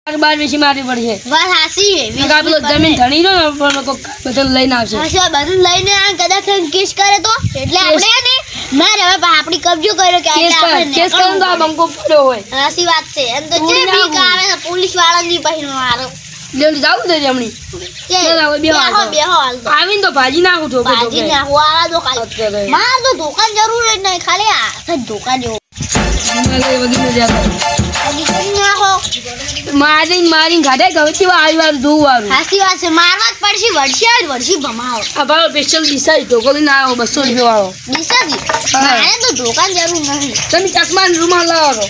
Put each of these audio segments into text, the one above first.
બાર વેચી મારવી પડશે. વાત હાસી હે પેલો જમીન ધણી નો બધું લઈને આવશે. હાસી બધું લઈને આ કદાચ કેસ કરે તો એટલે આપણે ને મારે હવે આપણી કબજો કર્યો કે કેસ કરો તો આ બંકો પડ્યો હોય. હાસી વાત છે એમ તો જે બીક આવે પોલીસ વાળાની પછી મારો લેવડી જાવું દે હમણી બેહો આવીને તો ભાજી નાખું છો ભાજી નાખો આ તો ખાલી માર તો દુકાન જરૂર જ નહીં ખાલી આ દુકાન જેવો મારી ખાધે ગવતી આવી વાર જોવું વાળું. હાસી વાત છે મારવા જ પડશે વર્ષી ભમાવો. આ ભાવ સ્પેશિયલ ડીસા ઢોકો લઈને આવ્યો 200 રૂપિયા વાળો. ડીસાથી મારે તો દુકાન જરૂર નહીં. તમે ચશ્મા ને રૂમાલ લાવો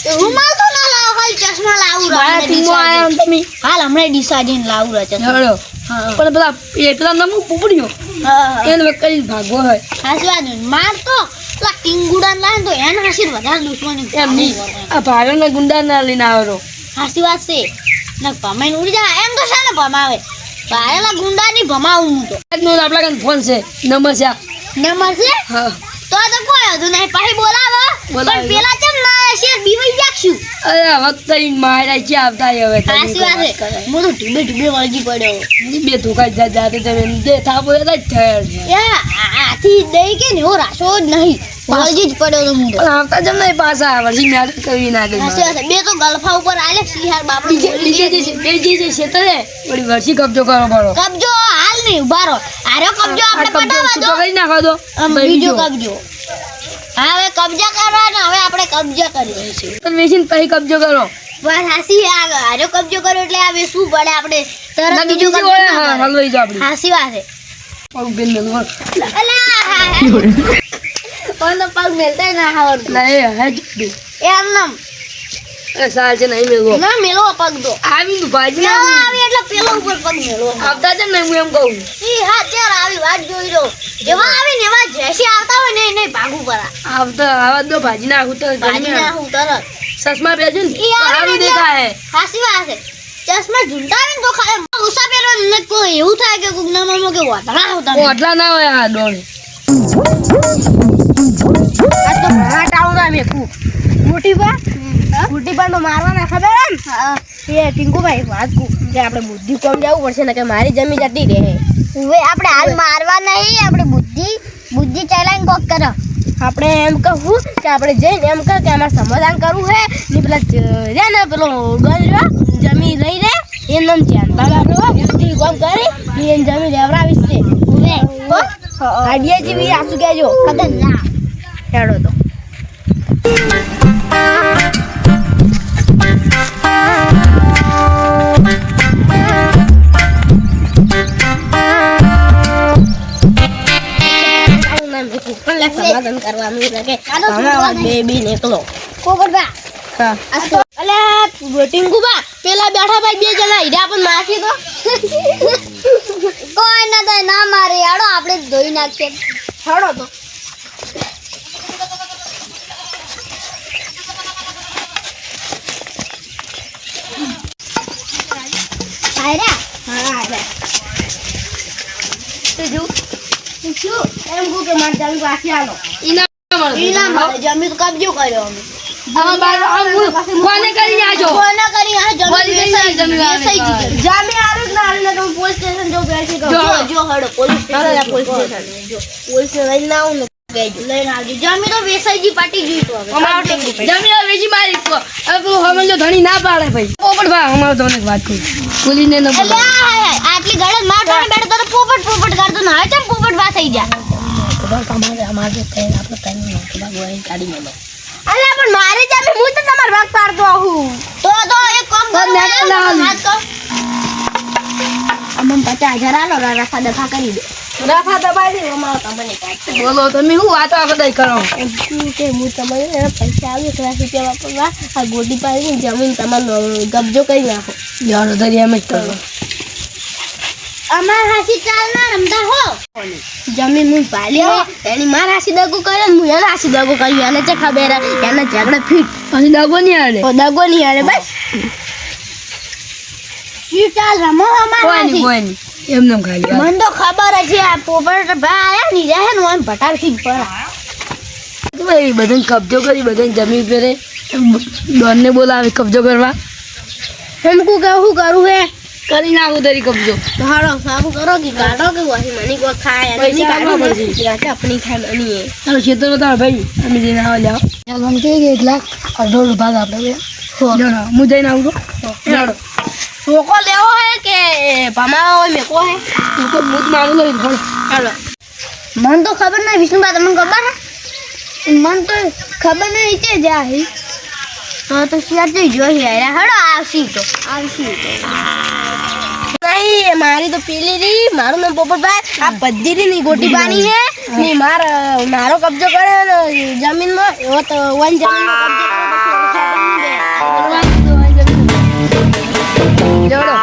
તો રૂમાલ તો ના લાવો ખાલી ચશ્મા લાવું મારા ટીમો આયા તમે હાલ હમણાં ડીસા જઈને લાવું રહે હેડો પણ પેલા નમું પુપડ્યો એને વકરી ભાગવો હોય. હાસી વાત માર તો પેલા ટીંગુડા લાવે તો એના હાસી વધારે દુશ્મની એમ નહીં આ ભાઈઓને ગુંડા ના લઈને આવ્યો. હાસી વાત છે ના ભમાઈને ઉડી જાય એમ તો છે ને ભમાવે ભાઈલા ગુંડાની ભમાવું હું તો આપણા કાન ફોન છે નંબર છે. હા તો કોઈ હતું નહીં પછી બોલાવો પણ પેલા કેમ ના શેર બીવાઈ જાક્ષું. અરે વખત મારા છે આવતા હવે હાસી વાત છે હું તો ઢીબે વળગી પડ્યો બે ધોકા જાતે તમે દે થાપો જ થયા આથી દઈ કે ને રાસો જ નહીં વળગી જ પડ્યો તો હું પણ આવતા જમ નહીં પાછા વર્ષી મેરેજ કરી ના ગઈ. હાસી વાત બે તો ગલફા ઉપર આલે સિહાર બાપડી જે છે વળી વર્ષી કબજો કરો પડો. કબજો હાલ નહીં ઉભા રહો આરો કબજો આપણે પટાવા દો કરી નાખો દો બીજો કબજો. હવે કબજા કરવાનો હવે આપણે કબજા કરીએ છીએ તમે વેચીને પછી કબજો કરો. વાત હાસી આરો કબજો કરો એટલે આ વેચવું પડે આપણે તરત બીજો કબજો હા હલવાઈ જાવ આપડી. હાસી વાત છે પગ બેન મેલો અલા કોનો પગ મેલતા ના આવડતું ના એ હે એમ નમ સાલ છે નહીં મેલો ના મેલો પગ દો આવી ભાજી ના આવી એટલે પેલો ઉપર પગ મેલો આવતા છે ને હું એમ કહું ઈ હા ચાલ આવી વાત જોઈ લો જેવા આવે ને એવા જેસી આવતા હોય ને નહીં ભાગવું પડે આવતા આવા દો ભાજી નાખું તો ભાજી ના હું તરત ચશ્મા પહેરજો ને ઈ આવે સારું ને દેખાય. હાસી વાત છે ચશ્મા ઝૂંટાવે ને તો ખાલી ઉસા પેલો ને કોઈ એવું થાય કે ગુગના મામો કે વાતરા આવતા ઓટલા ના હોય આ ડોળ આ તો ઘાટાઉ ના મેકુ મોટી બા નો મારવાના ખબર એમ એ ટિંકુભાઈ વાત કુ કે આપણે બુદ્ધિ કોમ જવું પડશે ને કે મારી જમી જતી રહે હવે આપણે હાલ મારવા નહીં આપણે બુદ્ધિ ચલાઈને કોક કરો આપણે એમ કહું કે આપણે જઈને એમ કહે કે અમારે સમાધાન કરવું હે ને પેલા રે ને પેલો ગંજ જમી લઈ રે એ નામ ધ્યાન બુદ્ધિ કોમ કરી એને જમી લેવડાવીશ છે આઈડિયા જેવી આસુ કહેજો કદન ના હેડો તો સમાધાન કરવાનું લાગે બેબી નીકળો કોબરબા હા અલે ટિંકુબા પેલા બેઠા ભાઈ બે જણા હીરા પણ નાખી દો કોઈ ના તો ના મારે યાડો આપણે ધોઈ નાખીએ છોડો તો આયરા હા આયરા તો જો શું એમ કહું કે મારે જમી પાછી આલો ઈના મારે જમી તો કબજો કર્યો અમે કોને કરી આજો જમી આરું જ ના આલે તો પોલીસ સ્ટેશન જો બેસી ગયો જો હડો પોલીસ સ્ટેશન લઈને આવું ને ગઈ લઈને આવજો જમી તો વેસાઈજી પાટી જોઈ તો હવે અમારો જમી વેચી મારી હવે હમણાં જો ધણી ના પાડે ભાઈ પોપટ ભા અમારો તો વાત કરી બોલીને ન બોલે આટલી ગળે મારવાને બેઠો તો પોપટ કરતો ના ચમ પોપટ વા થઈ જા અમારે ટ્રેન આપણે ટ્રેન નોકલા ગોઈ ગાડી મેલો અલ્યા પણ મારે જમી હું તો તમાર વાક પાડતો આહું તો એક કામ કરો અમમ 50000 આલો રાફા દફા કરી દે રાફા દબાઈ દે અમારો તમને કાઢ બોલો તમે હું વાતો આ બધાય કરો કે હું તમને પૈસા આવી ક્લાસ રૂપિયા વાપરવા આ ગોડી પાડીને જમીન તમારો કબજો કરી નાખો યાર દરિયા એમ જ કરો અમાર હાસી ચાલ ના રમતા હો જમીન હું પાલી એની માર હાસી દગો કરે હું એને હાસી દગો કરી એને છે ખબર એને ઝઘડા ફીટ પછી દગો નહીં આલે દગો નહીં આલે બસ ઈ ચાલ રમો અમાર હાસી કોઈ નહીં એમને ખાલી મને તો ખબર છે આ પોપટ ભા આયા ની રહે ને ઓન પટાવી પર ભાઈ બધાને કબજો કરી બધાને જમીન પેરે ડોનને બોલાવે કબજો કરવા हमको कहूँ करूँ है કરી નાખું તારી કબજો तो हारो साबु करो कि काटो कि वही मनी को खाए नहीं કાઢવા काटो પડશે. या अपनी खाए मनी है ચાલો ખેતર બતાવો ભાઈ અમે જઈને આવા જાઓ ચાલો આમ કે 1 લાખ અઢોર ભાગ આપણે બે જાણો હું જઈને આવું તો જાણો रोको लेवो है के पमाओ में को है તું તો મૂત મારું લઈ ફળ हेलो मन तो खबर नहीं विष्णु बात मन खबर है मन तो खबर नहीं चे जा है तो सियाते जो ही है हड़ो आवसी तो नहीं मारी तो पीली री मारो ना पोपट भाई आप बद्दी री नहीं गोटी पानी है नहीं मारो कब्जा करे जमीन में वो तो वन जमीन में જોડો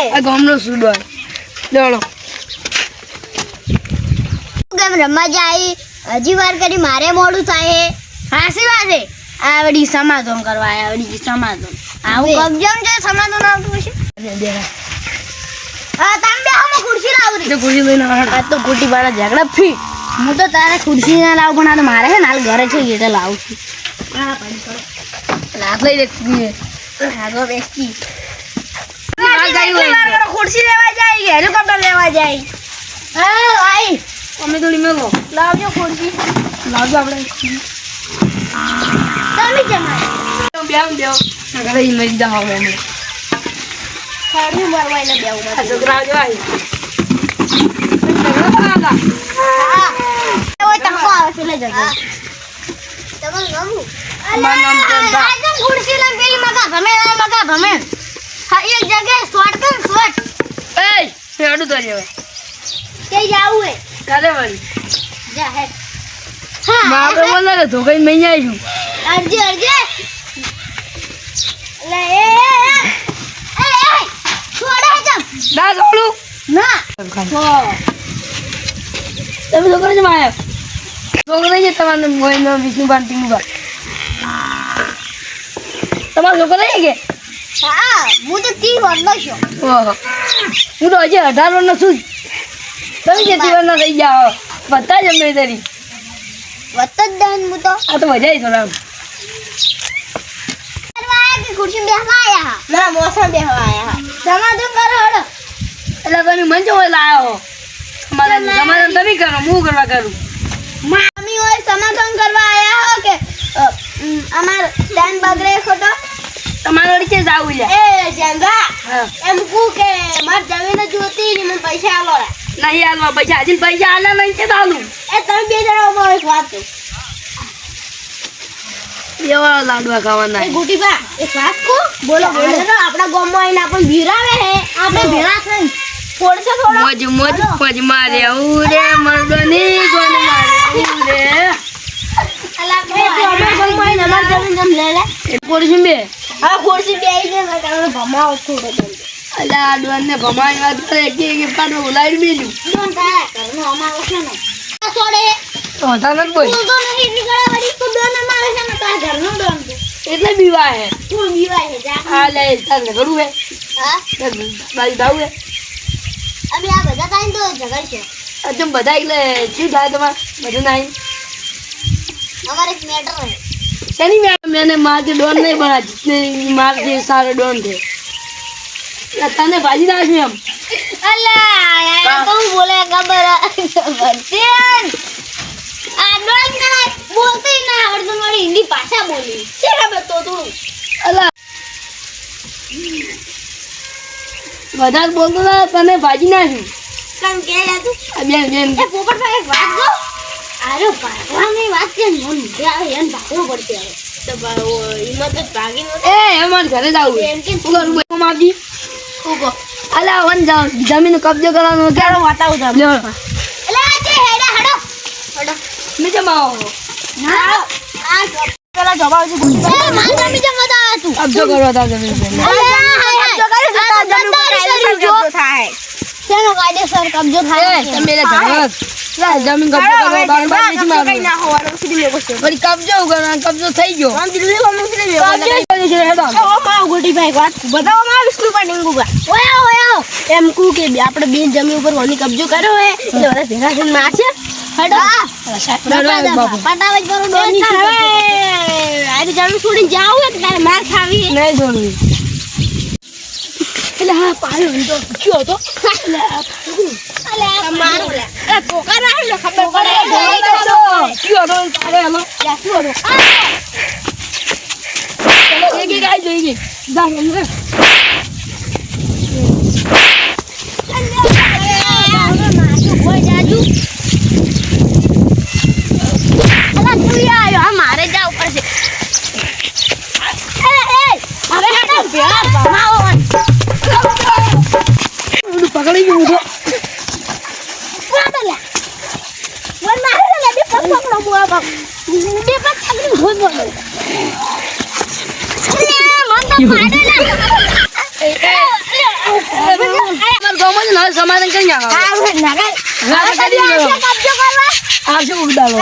આ ગામનો સુડો જોડો રમવા જાય હજી વાર કરી મારે મોડું થાય હાસી વાત છે આવડી સમાધાન કરવા આવડી સમાધાન આવું કબજમ છે સમાધાન આવતું હશે તમે બે હમ ખુરશી લાવ રે જો ખુરશી લઈને આવ આ તો ગોટી વાળા ઝઘડા ફી હું તો તારે ખુરશી ના લાવ પણ આ તો મારે છે ને હાલ ઘરે છે એટલે લાવું છું હા પડી કરો હાથ લઈ દેખી આગો બેસી આ ગઈ હોય ખુરશી લેવા જાય હેલિકોપ્ટર લેવા જાય હા ભાઈ અમે થોડી મેલો લાવજો ખુરશી લાવજો આપણે તમે જમાય બેમ દેવ ઘરે ઈ મરી જાવ અમે સાડી મારવાઈને બેવું આ છોકરા જો આવી હા ઓય તકો આવે છે લઈ જજો તમારું નામ મારું નામ ચંદા. આજમ ખુરશી લઈને પેલી મગા ભમે હા એક જગ્યાએ શોર્ટ કર શોર્ટ એ હેડું તો રેવે કે જાવું હે કાલે વળી જા હે હા મારે બોલે કે ધોકાઈ મઈ આવીશું અરજે લે એ છોડે જમ ના છોડું ના તમે છોકરા જ માયા છોકરા છે તમારે મોઈનો વિષ્ણુ બાંટી મુગા તમારા છોકરા છે કે હા હું તો 30 વર્ષનો છું ઓહો હું તો હજી 18 વર્ષનો છું જ. તમે જેટલી વર્ષના થઈ જાઓ બધા જ અમે તારી વત જ દન હું તો આ તો મજા આવી થોડા આયા કે ખુરશી બેહવા આયા ના મોસમ બેહવા આયા સમાધાન કરો હળો એટલે તમે મંચ હોય લાયા હો સમાધાન તમે કરો હું કરવા કરું મામી હોય સમાધાન કરવા આયા હો કે અમાર ટાઈમ બગડે ખોટો તમારે વળી છે આવું લે એ જંગા હા એમ કુ કે માર જમીન જોતી ને મને પૈસા આલો રે નહીં હાલવા પૈસા હજી પૈસા આલ્યા નહીં છે ચાલુ એ તમે બે જણા ઉભો એક વાત કહું એવા લાડવા ખાવાના એ ગુટીબા એક વાત કહું બોલો આપણા ગામમાં આવીને આપણને ભીરાવે હે આપણે ભેળા થઈ થોડશે થોડો મોજ મોજ મોજ મારે આવું રે મર્દની કોણ મારે આવું રે અલા બે આપણે ગામમાં આવીને અમાર જમીન જમ લે લે એ ખુરશી બે આ ખુરશી બેહી છે ને કારણે ભમાવ થોડો જલ્દી અલા આડવાને ભમાઈ વાત કરે કે પાડો ઉલાડી મેલ્યું કોણ થાય ઘરનો અમારો છે ને આ છોડે તો હતા નથી બોલ તું તો નહીં નીકળે વળી તું દોન અમારે છે ને તારા ઘરનો દોન તું એટલે બીવા હે તું બીવાય છે જા આ લે તારે ઘરું હે હા બાઈ દાવ હે અમે આ બધા તાઈને તો ઝઘડ છે અજમ બધા એટલે શું થાય તમારે બધું નહીં અમારે એક મેટર હે શેની મેને મારથી ડોન નહીં બના જીતને મારથી સારો ડોન છે એટલે તને ભાજી નાખ્યું એમ અલા યાર કોણ બોલે ખબર છે આ ડોન કરે બોલતી ના આવડતું મારી હિન્દી ભાષા બોલી છે ખબર તો તું અલા વધારે બોલતો હતા તને ભાજી નાખ્યું કેમ કે યાર તું આ બેન બેન એ પોપટભાઈ એક વાત કહું આરો ભાગવાની વાત છે ને મન મજા આવે એને ભાગવું પડશે હવે તો હિંમત જ ભાગી નો એ અમારે ઘરે જ આવું એમ કે શું કરું બોલ માજી ઉભો અલા વન જમીન કબજો કરવાનો ચાલો વાતાવું જા લ્યો એટલે આ જે હેડા હડો હડો નીચે માવો ના આ પેલા જવાબ છે એ માર મમ્મી જે મજા આવે તું કબજો કરવા તા જમીન પર કબજો થાય શેનો કાયદેસર કબજો થાય એ તમે લે ઝઘડો જમીન કબજો ચાલો, કરવા હવે બાર બાર કબજો નથી કઈ મારવાનો. ના હોવાનો ઉછળી મેકો છે વળી કબજો ઉગાડવાનો, કબજો થઈ ગયો આમ દિલ્હી માં ઉછળી મેકો કબજો થઈ ગયો, હેડો. ઓ માવ ગોટીભાઈ વાત બતાવવામાં આવે સ્કૂલ પર ડીંગુબા ઓયા ઓયા એમ કુ કે આપણે બેન જમીન ઉપર વાની કબજો કર્યો હે એટલે બધા ભેગા થઈને મારશે હડો લડવા બાપુ. પટાવે જ કરો ડોન હવે આરે જમીન છોડીને જાવ હે કે તારે માર ખાવી હે નહીં જોડવી. એટલે હા પાયો ઊંધો પૂછ્યો હતો. અલે મારો લે એ કોકા ના હે ખબર પડે પૂછ્યો હતો તારે હાલો. યા શું હતો ચલો, એક એક આઈ જોઈ ગઈ. જા સમજે. મારે જાવ પડશે બધું પકડી ગયું તો. તમારા ગામમાં જ નવું સમાધાન કરી નાખો. આવશે ઉગદાલો.